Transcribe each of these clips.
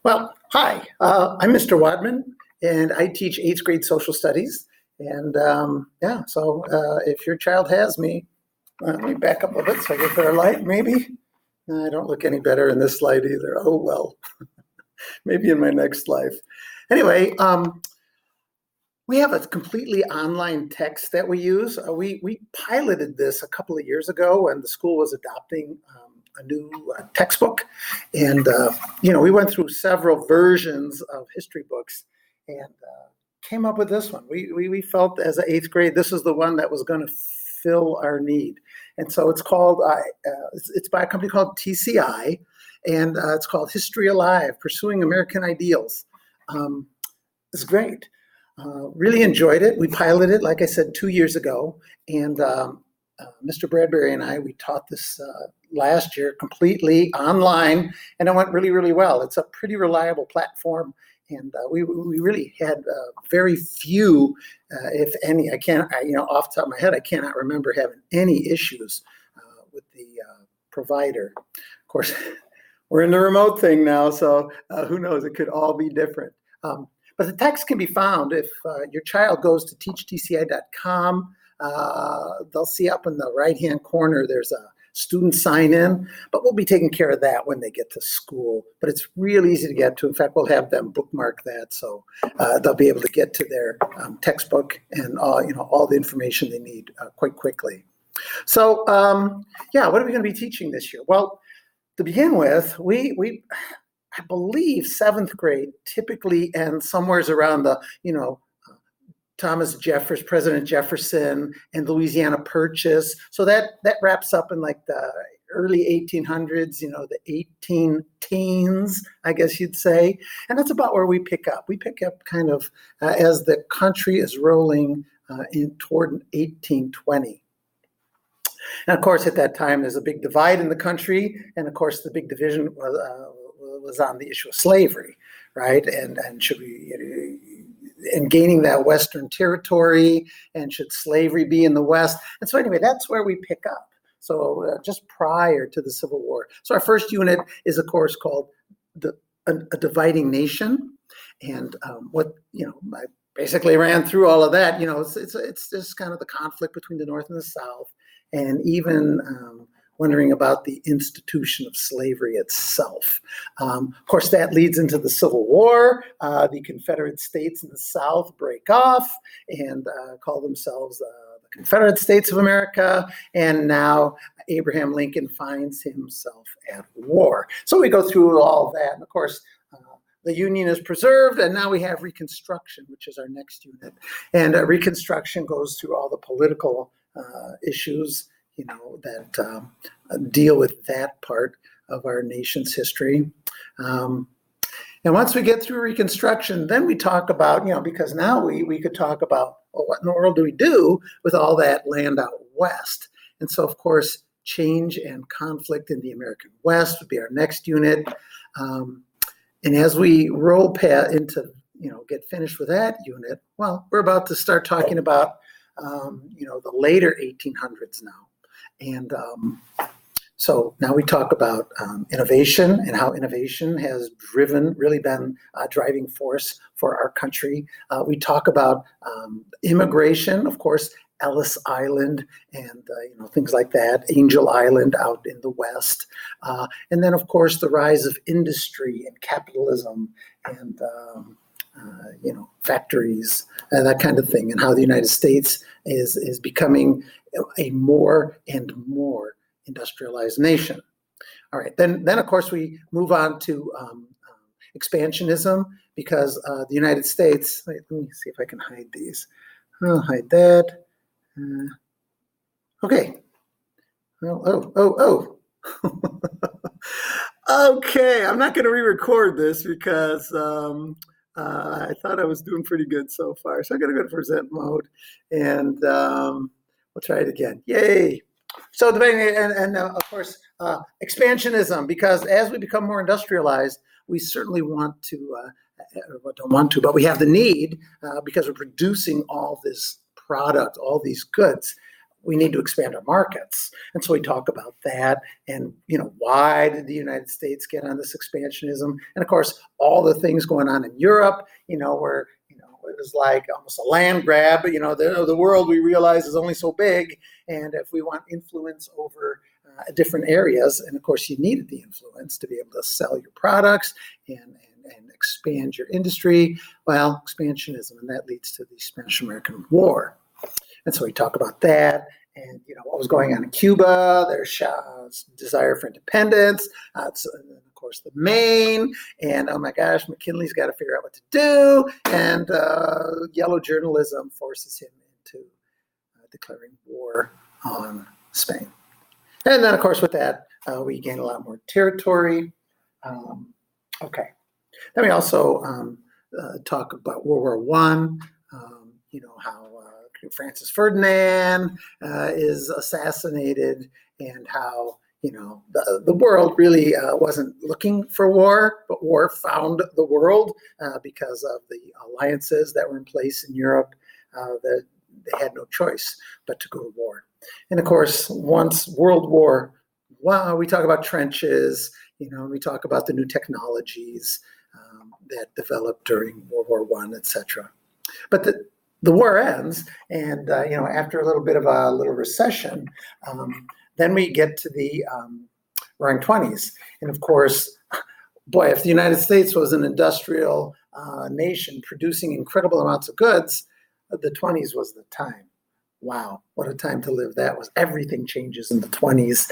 Well, hi, I'm Mr. Wadman, and I teach eighth grade social studies. And if your child has me, let me back up a bit so I get better light, maybe. I don't look any better in this light either. Oh, well, maybe in my next life. Anyway, we have a completely online text that we use. We piloted this a couple of years ago when the school was adopting a new textbook. And, we went through several versions of history books and came up with this one. We felt as an eighth grade, this is the one that was going to fill our need. And so it's called, it's by a company called TCI, and it's called History Alive, Pursuing American Ideals. It's great. Really enjoyed it. We piloted it, like I said, 2 years ago. And Mr. Bradbury and we taught this last year completely online, and it went really, really well. It's a pretty reliable platform, and we really had very few, if any. Off the top of my head, I cannot remember having any issues with the provider. Of course, we're in the remote thing now, so who knows? It could all be different. But the text can be found if your child goes to teachtci.com. They'll see up in the right-hand corner, there's a student sign-in, but we'll be taking care of that when they get to school. But it's real easy to get to. In fact, we'll have them bookmark that, so they'll be able to get to their textbook and all the information they need quite quickly. So, what are we going to be teaching this year? Well, to begin with, I believe seventh grade typically ends somewhere around the, President Jefferson and Louisiana Purchase. So that wraps up in like the early 1800s, the 18 teens, I guess you'd say. And that's about where we pick up. We pick up kind of as the country is rolling toward 1820. And of course, at that time, there's a big divide in the country. And of course, the big division was on the issue of slavery, right? And should we, and gaining that Western territory, and should slavery be in the West? And so anyway, that's where we pick up. So just prior to the Civil War. So our first unit is a course called A Dividing Nation. And I basically ran through all of that. It's just kind of the conflict between the North and the South, and even wondering about the institution of slavery itself. Of course, that leads into the Civil War. The Confederate States in the South break off and call themselves the Confederate States of America. And now Abraham Lincoln finds himself at war. So we go through all that. And of course, the Union is preserved, and now we have Reconstruction, which is our next unit. And Reconstruction goes through all the political issues that deal with that part of our nation's history. And once we get through Reconstruction, then we talk about, because now we could talk about, well, what in the world do we do with all that land out west? And so, of course, change and conflict in the American West would be our next unit. And as we roll into, get finished with that unit, well, we're about to start talking about, the later 1800s now. And so now we talk about innovation and how innovation has really been a driving force for our country. We talk about immigration, of course, Ellis Island and things like that, Angel Island out in the West. And then, of course, the rise of industry and capitalism and factories and that kind of thing, and how the United States is becoming a more and more industrialized nation. All right, then of course we move on to expansionism, because the United States. Let me see if I can hide these. I'll hide that. Okay. Oh. Okay, I'm not going to re-record this because I thought I was doing pretty good so far. So I'm going to go to present mode, and we'll try it again. Yay! So of course, expansionism, because as we become more industrialized, we certainly want to, don't want to, but we have the need, because we're producing all this product, all these goods. we need to expand our markets. And so we talk about that and, why did the United States get on this expansionism? And of course, all the things going on in Europe, where, it was like almost a land grab. The world we realize is only so big. And if we want influence over different areas, and of course you needed the influence to be able to sell your products and expand your industry, well, expansionism, and that leads to the Spanish-American War. And so we talk about that and, what was going on in Cuba, their desire for independence, and of course the Maine, and oh my gosh, McKinley's got to figure out what to do, and yellow journalism forces him into declaring war on Spain. And then, of course, with that, we gain a lot more territory. Okay. Then we also talk about World War I, how Francis Ferdinand is assassinated, and how, the world really wasn't looking for war, but war found the world because of the alliances that were in place in Europe, that they had no choice but to go to war. And of course, once World War I, we talk about trenches, we talk about the new technologies that developed during World War I, etc. But the war ends, and after a little bit of a little recession, then we get to the Roaring '20s, and of course, boy, if the United States was an industrial nation producing incredible amounts of goods, the '20s was the time. Wow, what a time to live that was. Everything changes in the '20s.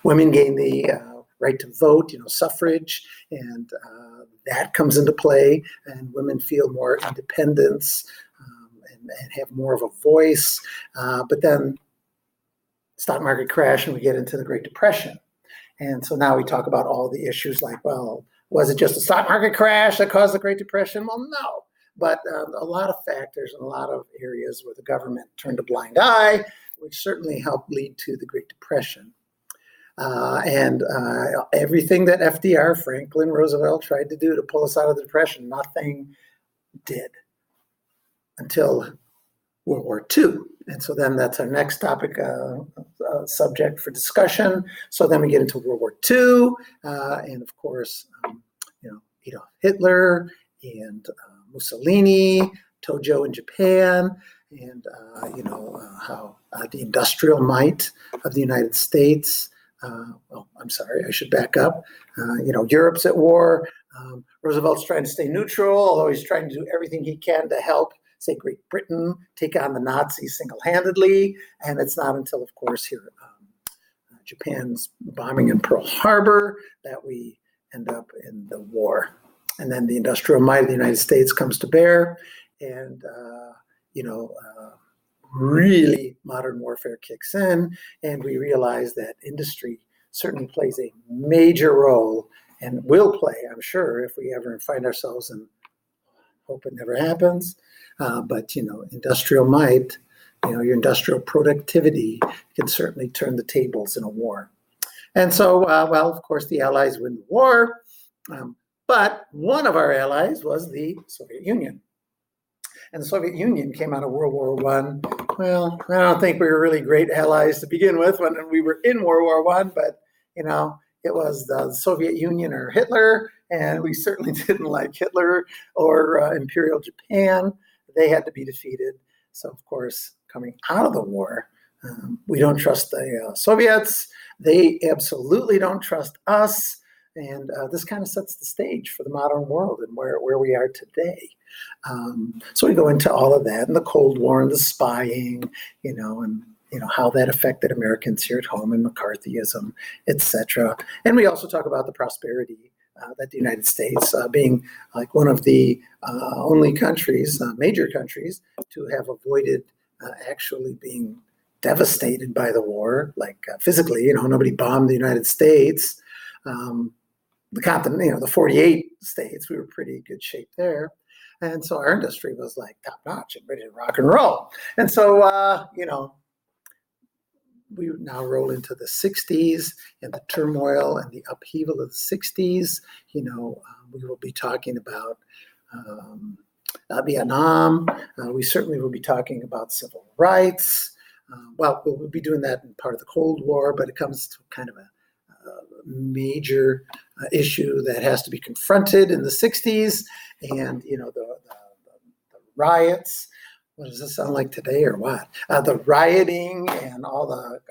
Women gain the right to vote, suffrage, and that comes into play, and women feel more independence and have more of a voice. But then stock market crash, and we get into the Great Depression. And so now we talk about all the issues like, well, was it just a stock market crash that caused the Great Depression? Well, no. But a lot of factors and a lot of areas where the government turned a blind eye, which certainly helped lead to the Great Depression. And everything that FDR, Franklin Roosevelt, tried to do to pull us out of the Depression, nothing did until World War II. And so then that's our next topic, subject for discussion. So then we get into World War II, and of course, Adolf Hitler and Mussolini, Tojo in Japan, and how the industrial might of the United States. I'm sorry, I should back up. Europe's at war. Roosevelt's trying to stay neutral, although he's trying to do everything he can to help, say, Great Britain take on the Nazis single-handedly. And it's not until, of course, here Japan's bombing in Pearl Harbor that we end up in the war. And then the industrial might of the United States comes to bear, and really modern warfare kicks in, and we realize that industry certainly plays a major role and will play, I'm sure, if we ever find ourselves in, hope it never happens, but industrial might, your industrial productivity can certainly turn the tables in a war. And so, of course, the Allies win the war, but one of our allies was the Soviet Union. And the Soviet Union came out of World War I. Well, I don't think we were really great allies to begin with when we were in World War I, but, it was the Soviet Union or Hitler, and we certainly didn't like Hitler or Imperial Japan. They had to be defeated. So, of course, coming out of the war, we don't trust the Soviets. They absolutely don't trust us. And this kind of sets the stage for the modern world and where we are today. So we go into all of that and the Cold War and the spying, and how that affected Americans here at home and McCarthyism, etc. And we also talk about the prosperity that the United States, being like one of the only countries, major countries, to have avoided actually being devastated by the war, like physically. Nobody bombed the United States. The continent, the 48 states, we were pretty good shape there. And so our industry was like top notch and ready to rock and roll. And so, we now roll into the 60s and the turmoil and the upheaval of the 60s. We will be talking about Vietnam. We certainly will be talking about civil rights. well, we'll be doing that in part of the Cold War, but it comes to kind of a major issue that has to be confronted in the 60s. And, the riots. What does this sound like today or what? The rioting and all the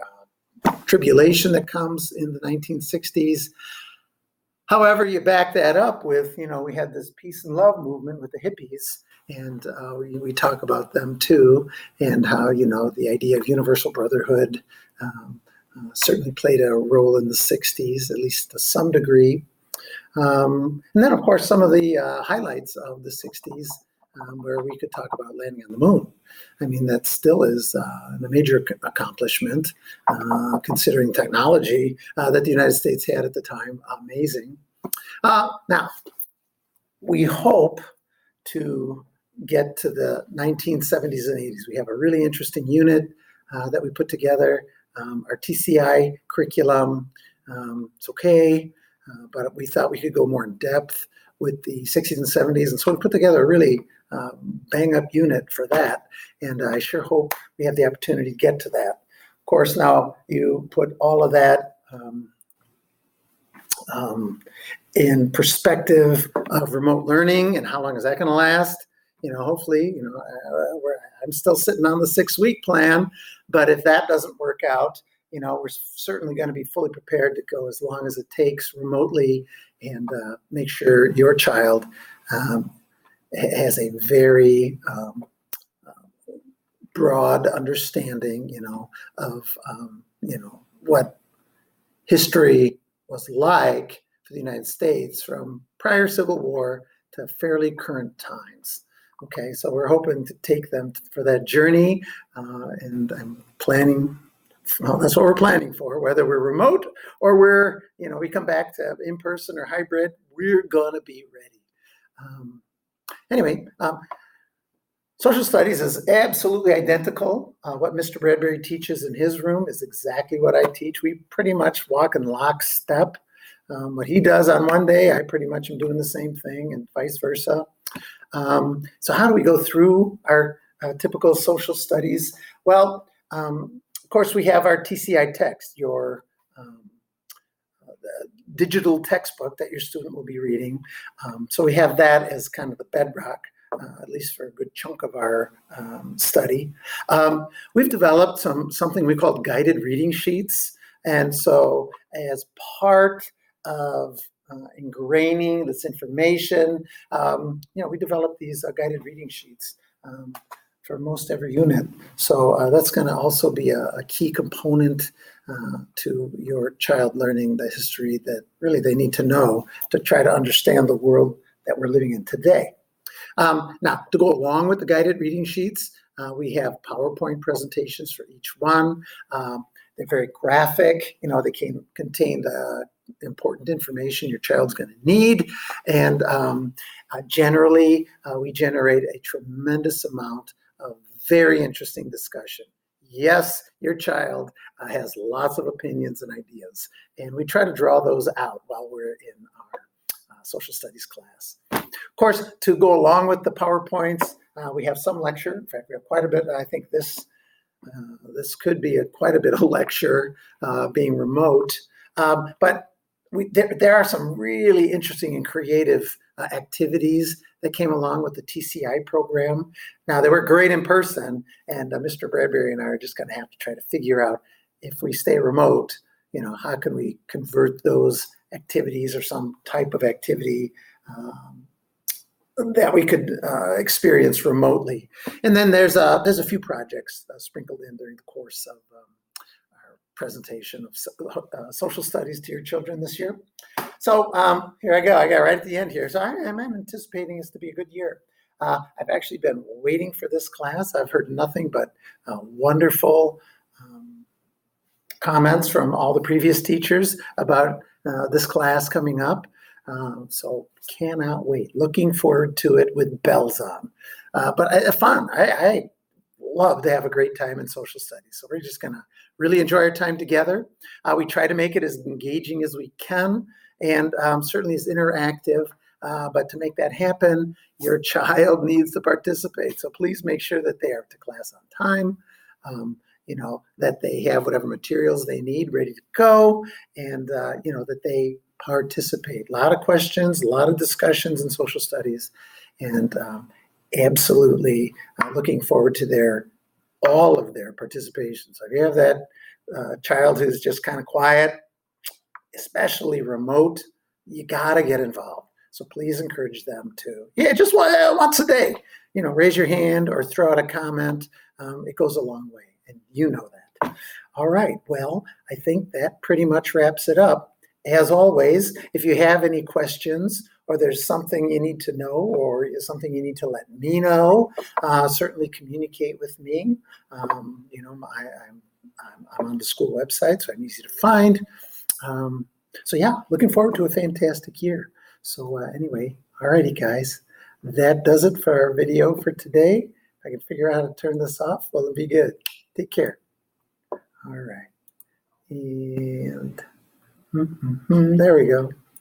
tribulation that comes in the 1960s. However, you back that up with, we had this peace and love movement with the hippies, and we talk about them too, and how, the idea of universal brotherhood certainly played a role in the 60s, at least to some degree. And then, of course, some of the highlights of the 60s, where we could talk about landing on the moon. I mean, that still is a major accomplishment, considering technology that the United States had at the time. Amazing. Now, we hope to get to the 1970s and 80s. We have a really interesting unit that we put together. Our TCI curriculum, it's okay, but we thought we could go more in depth with the 60s and 70s. And so we put together a really bang-up unit for that. And I sure hope we have the opportunity to get to that. Of course, now you put all of that in perspective of remote learning and how long is that going to last. Hopefully, I'm still sitting on the 6-week plan, but if that doesn't work out, we're certainly going to be fully prepared to go as long as it takes remotely and make sure your child has a very broad understanding, of, what history was like for the United States from prior Civil War to fairly current times. Okay, so we're hoping to take them for that journey, and I'm planning. Well, that's what we're planning for. Whether we're remote or we come back to in-person or hybrid, we're gonna be ready. Anyway, social studies is absolutely identical. What Mr. Bradbury teaches in his room is exactly what I teach. We pretty much walk in lockstep. What he does on one day, I pretty much am doing the same thing, and vice versa. So how do we go through our typical social studies? Well, of course, we have our TCI text, your digital textbook that your student will be reading. So we have that as kind of the bedrock, at least for a good chunk of our study. We've developed something we call guided reading sheets. And so as part of ingraining this information, we develop these guided reading sheets for most every unit. So that's going to also be a key component to your child learning the history that really they need to know to try to understand the world that we're living in today. Now, to go along with the guided reading sheets, we have PowerPoint presentations for each one. They're very graphic. They can contain the important information your child's going to need. And generally, we generate a tremendous amount of very interesting discussion. Yes, your child has lots of opinions and ideas, and we try to draw those out while we're in our social studies class. Of course, to go along with the PowerPoints, we have some lecture. In fact, we have quite a bit. I think this could be quite a bit of lecture being remote, but there are some really interesting and creative activities that came along with the TCI program. Now, they were great in person, and Mr. Bradbury and I are just going to have to try to figure out, if we stay remote, how can we convert those activities or some type of activity that we could experience remotely. And then there's a few projects sprinkled in during the course of our presentation of social studies to your children this year. So here I go. I got right at the end here. So I'm anticipating this to be a good year. I've actually been waiting for this class. I've heard nothing but wonderful comments from all the previous teachers about this class coming up. So cannot wait. Looking forward to it with bells on. But fun. I love to have a great time in social studies. So we're just going to really enjoy our time together. We try to make it as engaging as we can, and certainly as interactive. But to make that happen, your child needs to participate. So please make sure that they are to class on time. that they have whatever materials they need ready to go, and, that they participate. A lot of questions, a lot of discussions in social studies, and absolutely looking forward to all of their participation. So if you have that child who's just kind of quiet, especially remote, you got to get involved. So please encourage them to, just once a day, raise your hand or throw out a comment. It goes a long way, and you know that. All right, well, I think that pretty much wraps it up. As always, if you have any questions or there's something you need to know or something you need to let me know, certainly communicate with me. I'm on the school website, so I'm easy to find. So yeah, looking forward to a fantastic year. So anyway, all righty, guys, that does it for our video for today. If I can figure out how to turn this off, well, it'll be good. Take care. All right. And there we go.